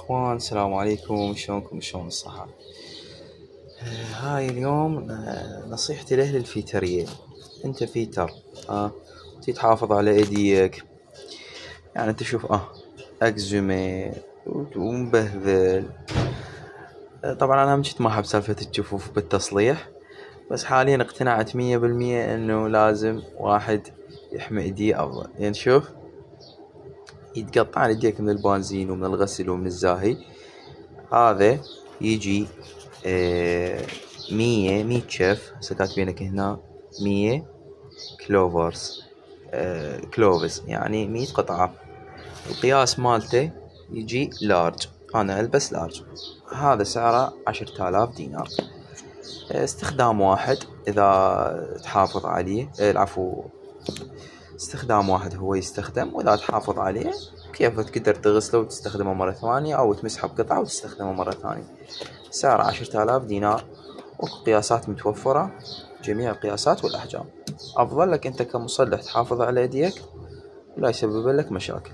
اخوان، السلام عليكم. شلونكم؟ شلون الصحة؟ هاي اليوم نصيحتي لاهل الفيترية. انت فيتر، تي تحافظ على ايديك. يعني انت شوف اكزومي ومبهذل. طبعا انا مشيت ما احب سالفة الجفوف بالتصليح، بس حاليا اقتنعت 100% انه لازم واحد يحمي ايديه افضل. يعني شوف، يتقطع ايديك من البنزين ومن الغسل ومن الزاهي. هذا يجي 100 شف. هسه كاتبينك هنا 100 كلوفرز، كلوفز يعني 100 قطعة. القياس مالته يجي لارج، أنا ألبس لارج. هذا سعره 10,000 دينار. استخدام واحد إذا تحافظ عليه، العفو، استخدام واحد هو يستخدم، وإذا تحافظ عليه كيف تقدر تغسله وتستخدمه مرة ثانية، أو تمسحه بقطعة وتستخدمه مرة ثانية. سعره 10,000 دينار، وقياسات متوفرة، جميع القياسات والأحجام. أفضل لك أنت كمصلح تحافظ على يديك ولا يسبب لك مشاكل.